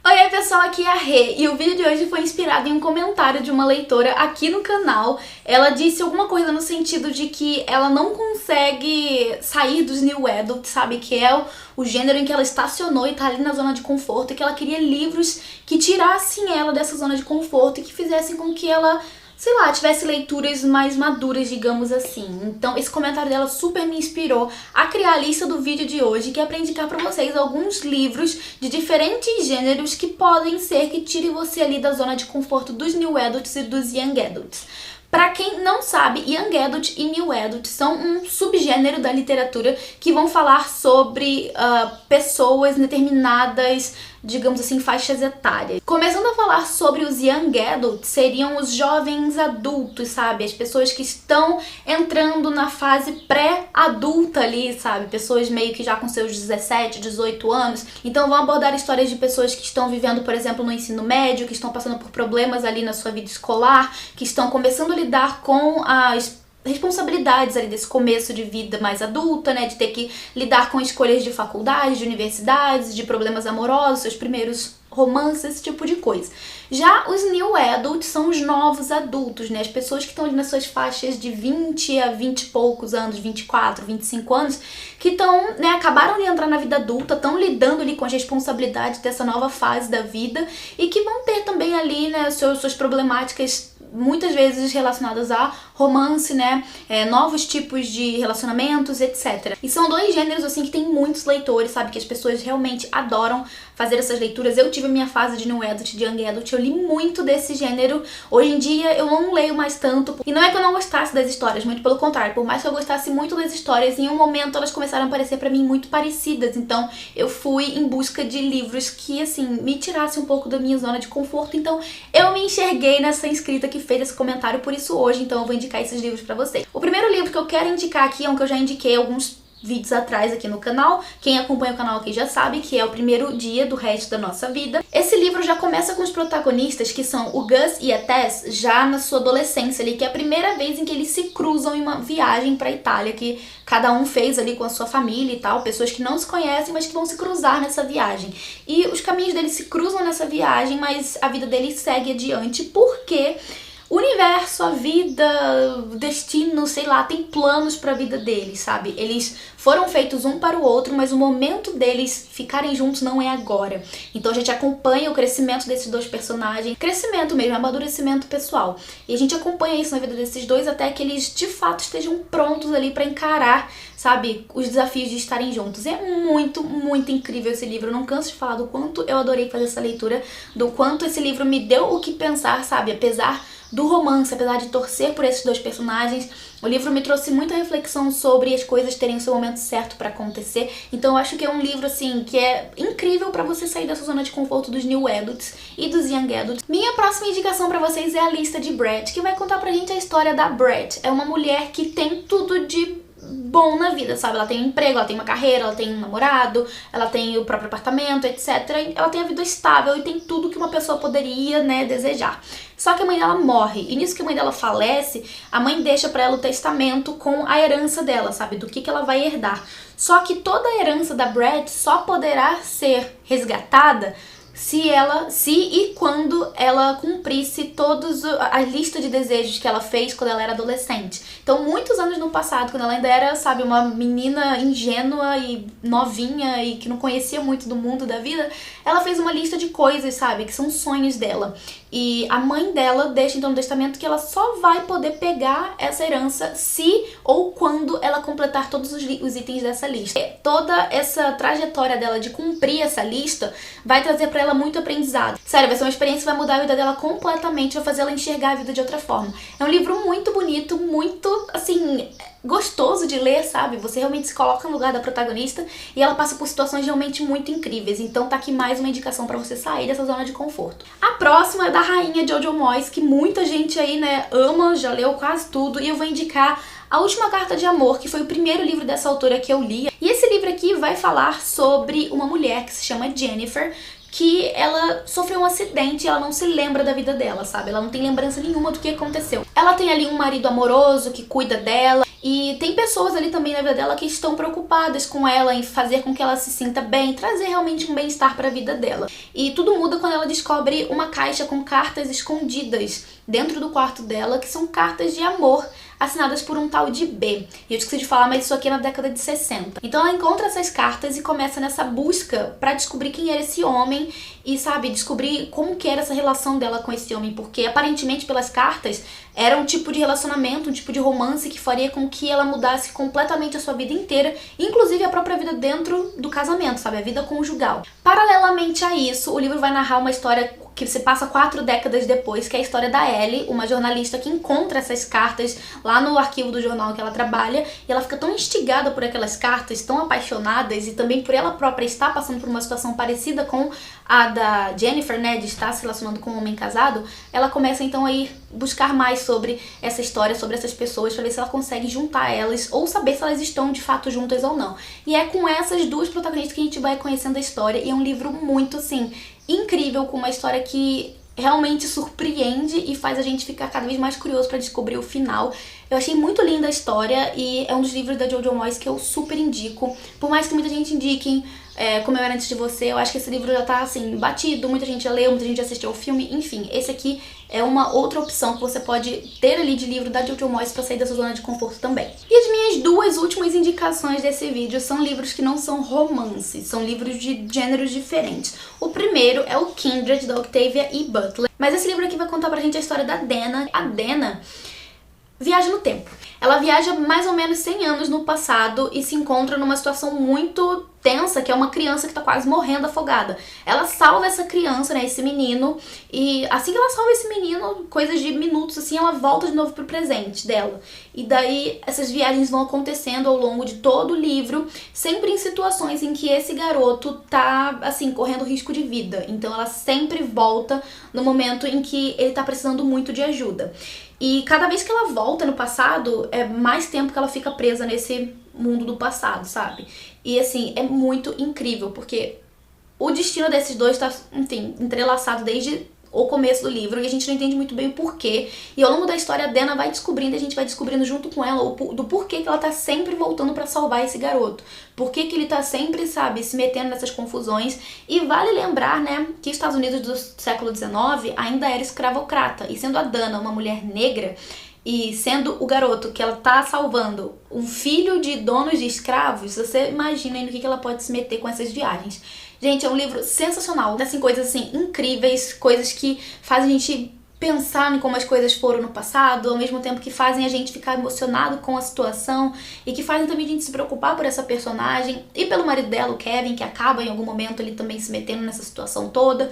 Oi pessoal, aqui é a Rê e o vídeo de hoje foi inspirado em um comentário de uma leitora aqui no canal. Ela disse alguma coisa no sentido de que ela não consegue sair dos New Adult, sabe? Que é o gênero em que ela estacionou e tá ali na zona de conforto, e que ela queria livros que tirassem ela dessa zona de conforto e que fizessem com que ela, sei lá, tivesse leituras mais maduras, digamos assim. Então esse comentário dela super me inspirou a criar a lista do vídeo de hoje, que é pra indicar pra vocês alguns livros de diferentes gêneros que podem ser que tirem você ali da zona de conforto dos New Adults e dos Young Adults. Pra quem não sabe, Young Adult e New Adult são um subgênero da literatura que vão falar sobre pessoas em determinadas, digamos assim, faixas etárias. Começando a falar sobre os Young Adults, seriam os jovens adultos, sabe? As pessoas que estão entrando na fase pré-adulta ali, sabe? Pessoas meio que já com seus 17, 18 anos. Então vão abordar histórias de pessoas que estão vivendo, por exemplo, no ensino médio, que estão passando por problemas ali na sua vida escolar, que estão começando a lidar com as responsabilidades ali desse começo de vida mais adulta, né, de ter que lidar com escolhas de faculdade, de universidades, de problemas amorosos, seus primeiros romances, esse tipo de coisa. Já os New Adults são os novos adultos, né, as pessoas que estão ali nas suas faixas de 20 a 20 e poucos anos, 24, 25 anos, que estão, né, acabaram de entrar na vida adulta, estão lidando ali com as responsabilidades dessa nova fase da vida e que vão ter também ali, né, suas problemáticas muitas vezes relacionadas a romance, né, novos tipos de relacionamentos, etc. E são dois gêneros, assim, que tem muitos leitores, sabe, que as pessoas realmente adoram fazer essas leituras. Eu tive a minha fase de New Adult, de Young Adult, eu li muito desse gênero. Hoje em dia eu não leio mais tanto, e não é que eu não gostasse das histórias, muito pelo contrário, por mais que eu gostasse muito das histórias, em um momento elas começaram a parecer pra mim muito parecidas, então eu fui em busca de livros que, assim, me tirassem um pouco da minha zona de conforto. Então eu me enxerguei nessa inscrita que fez esse comentário, por isso hoje, então eu vou indicar esses livros pra vocês. O primeiro livro que eu quero indicar aqui é um que eu já indiquei alguns vídeos atrás aqui no canal. Quem acompanha o canal aqui já sabe que é O Primeiro Dia do Resto da Nossa Vida. Esse livro já começa com os protagonistas, que são o Gus e a Tess, já na sua adolescência ali, que é a primeira vez em que eles se cruzam em uma viagem pra Itália, que cada um fez ali com a sua família e tal, pessoas que não se conhecem, mas que vão se cruzar nessa viagem. E os caminhos deles se cruzam nessa viagem, mas a vida deles segue adiante, porque o universo, a vida, o destino, sei lá, tem planos pra vida deles, sabe? Eles foram feitos um para o outro, mas o momento deles ficarem juntos não é agora. Então a gente acompanha o crescimento desses dois personagens, crescimento mesmo, amadurecimento pessoal. E a gente acompanha isso na vida desses dois até que eles de fato estejam prontos ali pra encarar, sabe, os desafios de estarem juntos. É muito, muito incrível esse livro. Eu não canso de falar do quanto eu adorei fazer essa leitura, do quanto esse livro me deu o que pensar, sabe? Apesar do romance, apesar de torcer por esses dois personagens, o livro me trouxe muita reflexão sobre as coisas terem o seu momento certo pra acontecer. Então eu acho que é um livro, assim, que é incrível pra você sair dessa zona de conforto dos New Adults e dos Young Adults. Minha próxima indicação pra vocês é a lista de Brett, que vai contar pra gente a história da Brett. É uma mulher que tem tudo de bom na vida, sabe? Ela tem um emprego, ela tem uma carreira, ela tem um namorado, ela tem o próprio apartamento, etc. Ela tem a vida estável e tem tudo que uma pessoa poderia, né, desejar. Só que a mãe dela morre, e nisso que a mãe dela falece, a mãe deixa pra ela o testamento com a herança dela, sabe? Do que ela vai herdar. Só que toda a herança da Brett só poderá ser resgatada se e quando ela cumprisse todos a lista de desejos que ela fez quando ela era adolescente. Então, muitos anos no passado, quando ela ainda era, sabe, uma menina ingênua e novinha e que não conhecia muito do mundo da vida, ela fez uma lista de coisas, sabe, que são sonhos dela. E a mãe dela deixa então no testamento que ela só vai poder pegar essa herança se ou quando ela completar todos os itens dessa lista. E toda essa trajetória dela de cumprir essa lista vai trazer pra ela muito aprendizado. Sério, vai ser uma experiência que vai mudar a vida dela completamente, vai fazer ela enxergar a vida de outra forma. É um livro muito bonito, muito, assim, gostoso de ler, sabe? Você realmente se coloca no lugar da protagonista e ela passa por situações realmente muito incríveis. Então tá aqui mais uma indicação pra você sair dessa zona de conforto. A próxima é da rainha Jojo Moyes, que muita gente aí, né, ama, já leu quase tudo, e eu vou indicar A Última Carta de Amor, que foi o primeiro livro dessa autora que eu li. E esse livro aqui vai falar sobre uma mulher que se chama Jennifer, que ela sofreu um acidente e ela não se lembra da vida dela, sabe? Ela não tem lembrança nenhuma do que aconteceu. Ela tem ali um marido amoroso que cuida dela E tem pessoas ali também na vida dela que estão preocupadas com ela, em fazer com que ela se sinta bem, trazer realmente um bem-estar para a vida dela. E tudo muda quando ela descobre uma caixa com cartas escondidas dentro do quarto dela, que são cartas de amor assinadas por um tal de B. E eu esqueci de falar, mas isso aqui é na década de 60. Então ela encontra essas cartas e começa nessa busca pra descobrir quem era esse homem e, sabe, descobrir como que era essa relação dela com esse homem, porque aparentemente pelas cartas era um tipo de relacionamento, um tipo de romance que faria com que ela mudasse completamente a sua vida inteira, inclusive a própria vida dentro do casamento, sabe, a vida conjugal. Paralelamente a isso, o livro vai narrar uma história que se passa 4 décadas depois, que é a história da Ellie, uma jornalista que encontra essas cartas lá no arquivo do jornal que ela trabalha, e ela fica tão instigada por aquelas cartas, tão apaixonadas, e também por ela própria estar passando por uma situação parecida com a da Jennifer, né, de estar se relacionando com um homem casado. Ela começa então a ir buscar mais sobre essa história, sobre essas pessoas, pra ver se ela consegue juntar elas, ou saber se elas estão de fato juntas ou não. E é com essas duas protagonistas que a gente vai conhecendo a história, e é um livro muito, assim, incrível, com uma história que realmente surpreende e faz a gente ficar cada vez mais curioso pra descobrir o final. Eu achei muito linda a história e é um dos livros da Jojo Moyes que eu super indico. Por mais que muita gente indique Como Eu Era Antes de Você, eu acho que esse livro já tá, assim, batido, muita gente já leu, muita gente já assistiu ao filme, enfim. Esse aqui é uma outra opção que você pode ter ali de livro da Jojo Moyes pra sair da sua zona de conforto também. E as minhas duas últimas indicações desse vídeo são livros que não são romances, são livros de gêneros diferentes. O primeiro é o Kindred, da Octavia E. Butler, mas esse livro aqui vai contar pra gente a história da Dana. A Dana viaja no tempo. Ela viaja mais ou menos 100 anos no passado e se encontra numa situação muito tensa, que é uma criança que tá quase morrendo afogada. Ela salva essa criança, né, esse menino, e assim que ela salva esse menino, coisas de minutos assim, ela volta de novo pro presente dela. E daí essas viagens vão acontecendo ao longo de todo o livro, sempre em situações em que esse garoto tá, assim, correndo risco de vida. Então ela sempre volta no momento em que ele tá precisando muito de ajuda. E cada vez que ela volta no passado, é mais tempo que ela fica presa nesse mundo do passado, sabe? E assim, é muito incrível, porque o destino desses dois tá, enfim, entrelaçado desde o começo do livro, e a gente não entende muito bem o porquê. E ao longo da história, a Dana vai descobrindo, e a gente vai descobrindo junto com ela do porquê que ela tá sempre voltando pra salvar esse garoto. Por que que ele tá sempre, sabe, se metendo nessas confusões. E vale lembrar, né, que os Estados Unidos do século XIX ainda era escravocrata. E sendo a Dana uma mulher negra, e sendo o garoto que ela tá salvando um filho de donos de escravos, você imagina aí no que ela pode se meter com essas viagens. Gente, é um livro sensacional, assim, coisas assim incríveis, coisas que fazem a gente pensar em como as coisas foram no passado, ao mesmo tempo que fazem a gente ficar emocionado com a situação e que fazem também a gente se preocupar por essa personagem e pelo marido dela, o Kevin, que acaba em algum momento ele também se metendo nessa situação toda.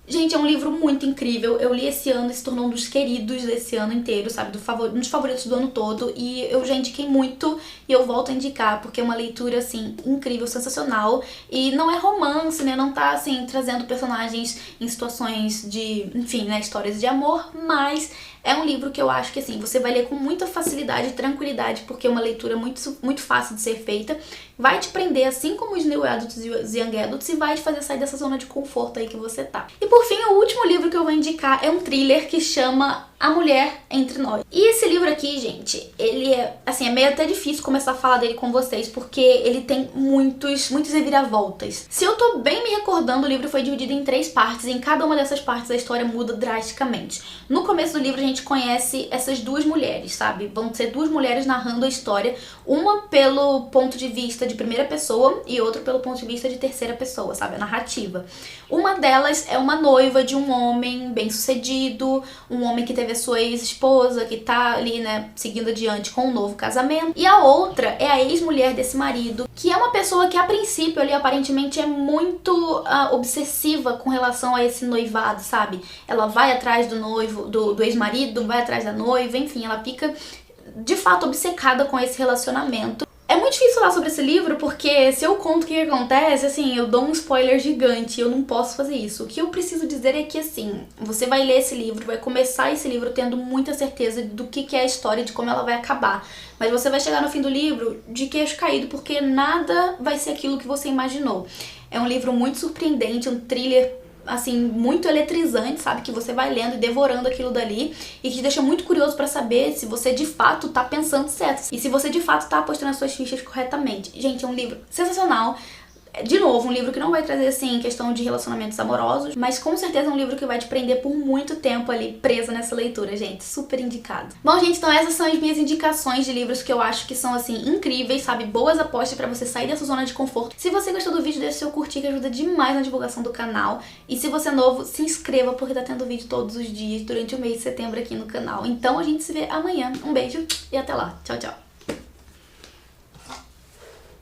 Gente, é um livro muito incrível. Eu li esse ano e se tornou um dos queridos desse ano inteiro, sabe? Um dos favoritos do ano todo. E eu já indiquei muito e eu volto a indicar, porque é uma leitura, assim, incrível, sensacional. E não é romance, né? Não tá, assim, trazendo personagens em situações de, enfim, né? Histórias de amor, mas é um livro que eu acho que, assim, você vai ler com muita facilidade e tranquilidade, porque é uma leitura muito fácil de ser feita. Vai te prender, assim como os New Adults e os Young Adults, e vai te fazer sair dessa zona de conforto aí que você tá. E por fim, o último livro que eu vou indicar é um thriller que chama A Mulher Entre Nós. E esse livro aqui, gente, ele é, assim, é meio até difícil começar a falar dele com vocês, porque ele tem muitas reviravoltas. Se eu tô bem me recordando, o livro foi dividido em 3 partes, e em cada uma dessas partes a história muda drasticamente. No começo do livro a gente conhece essas 2 mulheres, sabe? Vão ser 2 mulheres narrando a história, uma pelo ponto de vista de primeira pessoa e outra pelo ponto de vista de terceira pessoa, sabe? A narrativa. Uma delas é uma noiva de um homem bem-sucedido, um homem que teve a sua ex-esposa, que tá ali, né, seguindo adiante com um novo casamento. E a outra é a ex-mulher desse marido, que é uma pessoa que a princípio ali aparentemente é muito obsessiva com relação a esse noivado, sabe? Ela vai atrás do noivo, do ex-marido, vai atrás da noiva, enfim, ela fica de fato obcecada com esse relacionamento. É muito difícil falar sobre esse livro, porque se eu conto o que acontece, assim, eu dou um spoiler gigante, eu não posso fazer isso. O que eu preciso dizer é que, assim, você vai ler esse livro, vai começar esse livro tendo muita certeza do que é a história, de como ela vai acabar. Mas você vai chegar no fim do livro de queixo caído, porque nada vai ser aquilo que você imaginou. É um livro muito surpreendente, um thriller assim, muito eletrizante, sabe? Que você vai lendo e devorando aquilo dali e que te deixa muito curioso pra saber se você de fato tá pensando certo e se você de fato tá apostando as suas fichas corretamente. Gente, é um livro sensacional. De novo, um livro que não vai trazer, assim, questão de relacionamentos amorosos, mas com certeza é um livro que vai te prender por muito tempo ali, presa nessa leitura, gente. Super indicado. Bom, gente, então essas são as minhas indicações de livros que eu acho que são, assim, incríveis, sabe? Boas apostas pra você sair dessa zona de conforto. Se você gostou do vídeo, deixa seu curtir, que ajuda demais na divulgação do canal. E se você é novo, se inscreva, porque tá tendo vídeo todos os dias durante o mês de setembro aqui no canal. Então a gente se vê amanhã. Um beijo e até lá. Tchau, tchau.